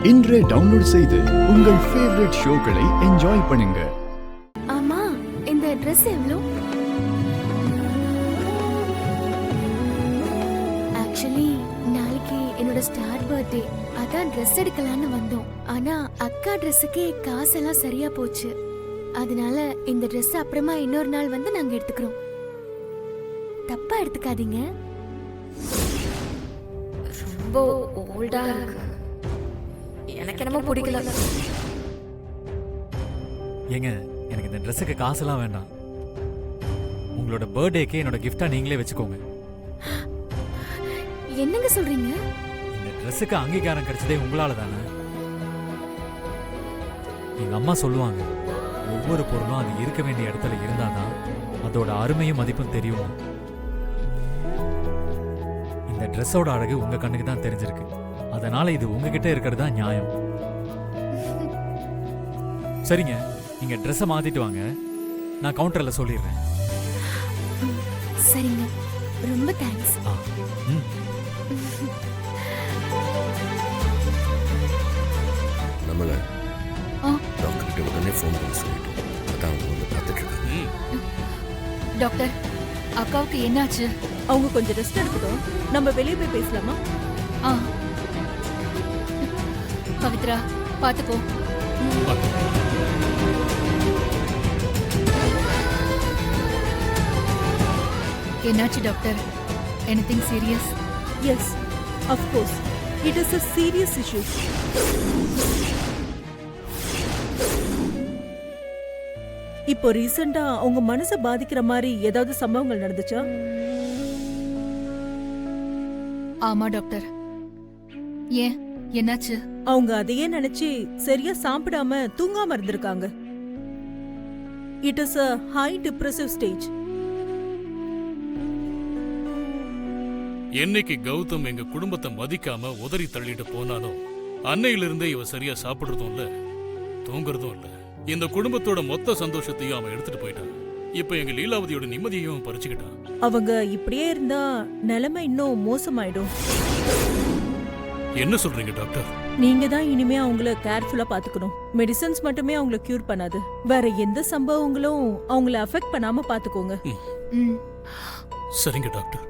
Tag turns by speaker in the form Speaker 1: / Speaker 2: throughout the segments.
Speaker 1: இன்றே டவுன்லோட் செய்து உங்கள் ஃபேவரட் ஷோக்களை என்ஜாய் பண்ணுங்க.
Speaker 2: ஆமா, இந்த Dress எவ்வளோ? ஆக்சுவலி நாளைக்கு என்னோட ஸ்டார் பர்த்டே, அதான் Dress எடுக்கலான்னு வந்தோம். ஆனா அக்கா Dressக்கே காசெல்லாம் சரியா போச்சு. அதனால இந்த Dress அப்புறமா இன்னொரு நாள் வந்து நாங்க எடுத்துக்கிறோம். தப்பா எடுத்துக்காதீங்க.
Speaker 3: ரொம்ப ஓல்டா இருக்கு. எனக்கு என்னமோ பிடிக்கல.
Speaker 4: ஏங்க, எனக்கு இந்த ட்ரெஸ்ஸுக்கு காசெல்லாம் வேண்டாம். உங்களோட பர்த்டேக்கு என்னோட கிஃப்டா நீங்களே வச்சுக்கோங்க.
Speaker 2: என்னங்க சொல்றீங்க?
Speaker 4: இந்த ட்ரெஸ்ஸுக்கு அங்கீகாரம் கிடைச்சதே உங்களால தானே. எங்க அம்மா சொல்லுவாங்க, ஒவ்வொரு பொருளும் அது இருக்க வேண்டிய இடத்துல இருந்தாதான் அதோட அருமையும் மதிப்பும் தெரியும். இந்த ட்ரெஸ்ஸோட அழகு உங்க கண்ணுக்கு தான் தெரிஞ்சிருக்கு. அதனால இது உங்ககிட்ட இருக்கிறது தான் நியாயம். சரிங்க, நீங்க ட்ரெஸ்ஸை மாத்திட்டு வாங்க, நான் கவுண்டர்ல சொல்லிடுறேன்.
Speaker 2: சரிங்க, ரொம்ப தேங்க்ஸ்.
Speaker 5: நம்மள டாக்டர் கிட்ட உடனே ஃபோன் பண்ணி சொல்லிட்டோம். அதான் அவங்க வந்து பார்த்துட்டு இருக்காங்க.
Speaker 3: டாக்டர், அக்காவுக்கு என்னாச்சு?
Speaker 6: அவங்க கொஞ்சம் ரெஸ்ட் எடுக்கட்டும். நம்ம வெளியே போய் பேசலாமா?
Speaker 3: பவித்ரா, பாத்துக்கோ. என்னாச்சு doctor? Anything serious?
Speaker 6: Yes, of course. It is a serious issue. இப்போ ரீசெண்டா உங்க மனசை பாதிக்கிற மாதிரி ஏதாவது சம்பவங்கள் நடந்துச்சா?
Speaker 3: ஆமா டாக்டர். ஏன், என்னாச்சு?
Speaker 6: அவங்க அதையே நினைச்சு சரியா சாப்பிடாம தூங்காம இருந்திருக்காங்க. It is a high depressive stage.
Speaker 7: என்னைக்கு கௌதம் எங்க குடும்பத்தை மதிக்காம உதறி தள்ளிட்டு போனானோ அன்னையிலிருந்தே இவ சரியா சாப்பிடுறதும் இல்ல, தூங்குறதும் இல்ல. இந்த குடும்பத்தோட மொத்த சந்தோஷத்தையும் அவன் எடுத்துட்டு போயிட்டான். இப்ப எங்க லீலாவதியோட நிம்மதியையும் பறிச்சுக்கிட்டான்.
Speaker 6: அவங்க இப்படியே இருந்தா நிலைமை இன்னும் மோசமாயிடும்.
Speaker 7: என்ன சொல்றீங்க டாக்டர்?
Speaker 6: நீங்க தான் இனிமே அவங்கள கேர்ஃபுல்லா பாத்துக்கணும். மெடிசன்ஸ் மட்டுமே அவங்கள கியூர் பண்ணாது. வேற எந்த சம்பவங்களும் அவங்கள அஃபெக்ட் பண்ணாம பாத்துக்கோங்க.
Speaker 7: சரிங்க டாக்டர்,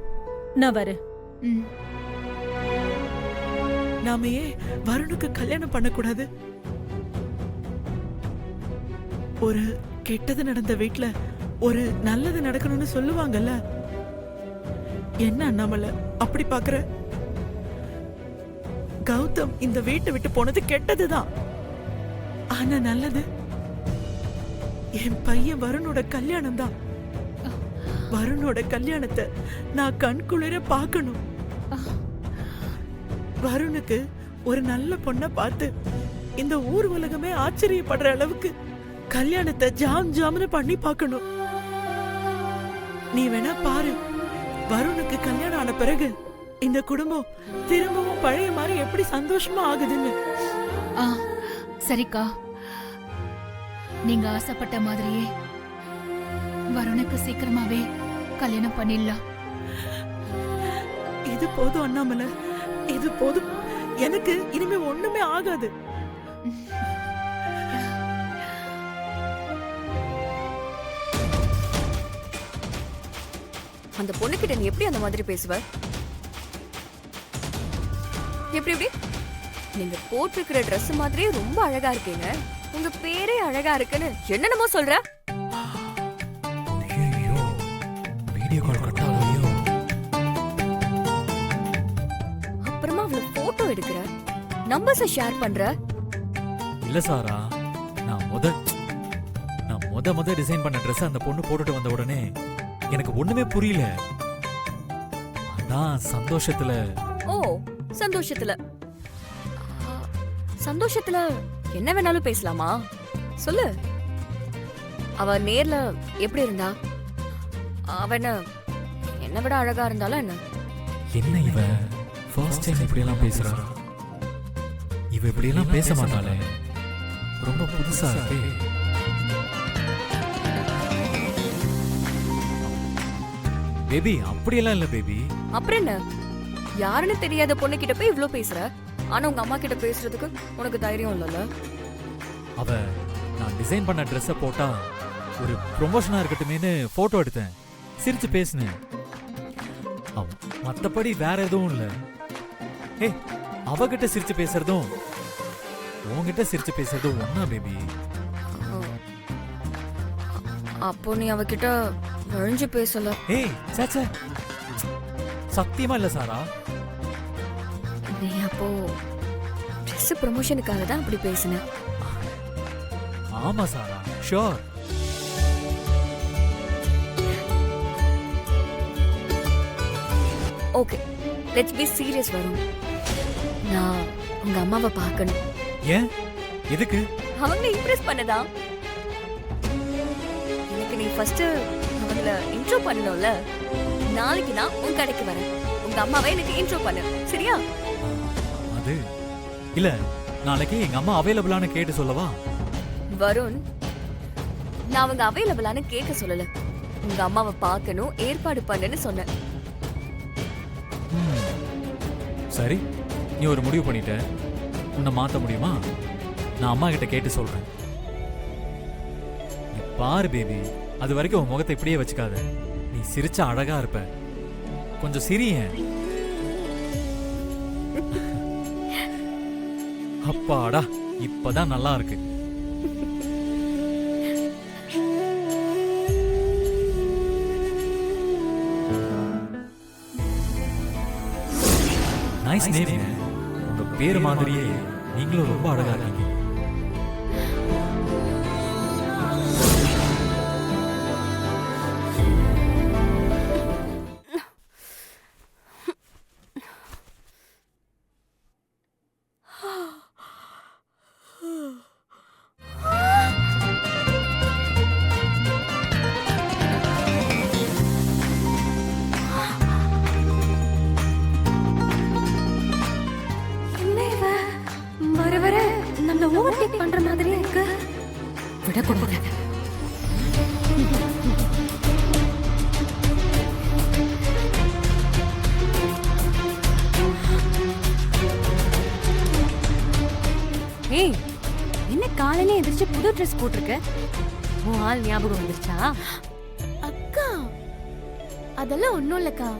Speaker 6: நான் வரேன்.
Speaker 8: நாம ஏன் வருணுக்கு கல்யாணம் பண்ணக்கூடாது? ஒரு கெட்டது நடந்த வீட்ல ஒரு நல்லது நடக்கணும்னு சொல்லுவாங்கல்ல. என்ன நம்மள அப்படி பாக்குற? கௌதம் இந்த வீட்டை விட்டு போனது கெட்டதுதான். ஆனா நல்லது என் பையன் வருணோட கல்யாணம் தான். வருணோட கல்யாணத்தை நான் கண்குளிர பார்க்கணும். வருணுக்கு ஒரு நல்ல பொண்ண பார்த்து இந்த ஊர் உலகமே ஆச்சரியப்படுற அளவுக்கு கல்யாணத்தை ஜாம்னு பண்ணி பார்க்கணும். நீ வேணா பாரு, வருணுக்கு கல்யாணம் ஆன பிறகு இந்த குடும்பம் திரும்பவும் பழைய மாதிரி எப்படி சந்தோஷமா ஆகுதுன்னு.
Speaker 3: சரிக்கா, நீங்க ஆசைப்பட்ட மாதிரியே வருணுக்கு சீக்கிரமாவே கல்யாணம் பண்ணிடலாம்.
Speaker 8: இது போதும் அண்ணாமலை, இது போதும். எனக்கு இனிமே ஒண்ணுமே ஆகாது.
Speaker 3: அந்த பொண்ணுகிட்ட நீ எப்படி அந்த மாதிரி பேசுவ? எப்படி எப்படி? நீங்க போட்டிருக்கிற Dress மாதிரியே ரொம்ப அழகா இருக்கீங்க, உங்க பேரே அழகா இருக்குன்னு என்னென்னமோ சொல்ற.
Speaker 4: ஐயோ, வீடியோ கால் கட் ஆகலையோ?
Speaker 3: அப்புறமா அவள போட்டோ எடுக்கிற, நம்பர்ஸை ஷேர் பண்ற.
Speaker 4: இல்ல சாரா, நான் முத டிசைன் பண்ண ட்ரெஸ் அந்த பொண்ணு போட்டுட்டு வந்த உடனே எனக்கு ஒண்ணுமே புரியல. அதான் சந்தோஷத்துல.
Speaker 3: ஓ, சந்தோஷத்துல சந்தோஷத்துல என்ன வேணாலும் பேசலாமா? சொல்லு. அவ நேர்ல எப்படி இருந்தா? அவன என்ன விட அழகா இருந்தாலும் என்ன?
Speaker 4: என்ன இவ ஃபர்ஸ்ட் டைம் இப்படி எல்லாம் பேசுறா? இவ இப்படி எல்லாம் பேச மாட்டாளே, ரொம்ப புதுசா இருக்கு. பேபி, அப்படியெல்லாம் இல்ல பேபி.
Speaker 3: அப்புறம் என்ன? யாருன்னு தெரியாத பொண்ணு கிட்ட போய் இவ்ளோ பேசுற? ஆனா உங்க அம்மா கிட்ட பேசுறதுக்கு உனக்கு தைரியம் இல்லைல்ல?
Speaker 4: அவ நான் டிசைன் பண்ண ட்ரெஸ்ஸை போட்டா ஒரு ப்ரொமோஷனா இருக்கட்டுமேனு போட்டோ எடுத்தேன், சிரிச்சு பேசினேன். மத்தபடி வேற எதுவும் இல்ல. ஏய், அவகிட்ட சிரிச்சு பேசுறதும் உன்கிட்ட சிரிச்சு பேசுறதும் ஒண்ணா பேபி?
Speaker 3: அப்போ நீ அவகிட்ட வழிஞ்சு பேசல.
Speaker 4: ஏய் சாச்சா, சத்தியமா இல்ல சாரா.
Speaker 3: நீ அப்போ ட்ரெஸ் ப்ரமோஷனுக்காக தான் அப்படி பேசின.
Speaker 4: ஆமா சாரா, sure.
Speaker 3: Okay, let's be serious Varun. நான் உங்க அம்மாவை பார்க்கணும்.
Speaker 4: ஏன்? எதுக்கு?
Speaker 3: அவங்கள இம்ப்ரெஸ் பண்ணதா? எனக்கு நீ ஃபர்ஸ்ட் அவங்கள இன்ட்ரோ பண்ணணும்ல. நாளைக்கு நான் உன் கடைக்கு வரேன். உங்க அம்மாவை எனக்கு இன்ட்ரோ பண்ணு, சரியா?
Speaker 4: அது இல்ல, நாளைக்கு எங்க அம்மா அவைலபிளான கேட்டு சொல்லவா?
Speaker 3: வருண், நான் அவங்க அவைலபிளான கேட்க சொல்லல. உங்க அம்மாவை பார்க்கணும், ஏற்பாடு பண்ணுன்னு சொன்னேன்.
Speaker 4: சரி, நீ ஒரு முடிவு பண்ணிட்ட, உன்னை மாத்த முடியுமா? நான் அம்மா கிட்ட கேட்டு சொல்றேன். நீ பாரு பேபி, அது வரைக்கும் உன் முகத்தை இப்படியே வச்சுக்காத. நீ சிரிச்சா அழகா இருப்ப, கொஞ்சம் சிரியேன். அப்பாடா, இப்பதான் நல்லா இருக்கு. Nice name. உங்க பேரு மாதிரியே நீங்களும் ரொம்ப அழகா இருக்கீங்க.
Speaker 3: வர வர நம்மள ஓவர்டேக் பண்ற மாதிரியே இருக்கு. விடக்கூடாது.
Speaker 9: ஏய், என்ன காலையில எந்திரிச்சு புது ட்ரெஸ் போட்டிருக்க? உன் ஆள் ஞாபகம் வந்துருச்சா?
Speaker 2: அக்கா, அதெல்லாம் ஒண்ணும் இல்லக்கா.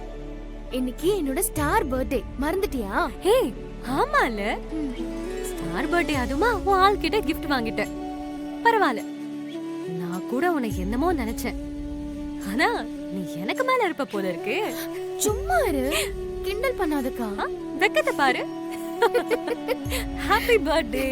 Speaker 2: இன்னைக்கு என்னோட ஸ்டார் பர்த்டே, மறந்துட்டியா?
Speaker 9: ஏய், ஆமால, ஸ்டார் பர்த்டே அதுமா உன் ஆள் கிட்ட கிஃப்ட் வாங்கிட்ட. பரவாயில்ல, நான் கூட உனக்கு என்னமோ நினைச்சேன். ஆனா நீ எனக்கு மேல இருப்ப போல இருக்கு.
Speaker 2: சும்மா இரு, கிண்டல் பண்ணாதக்கா.
Speaker 9: வெக்கத்தை பாரு. Happy birthday.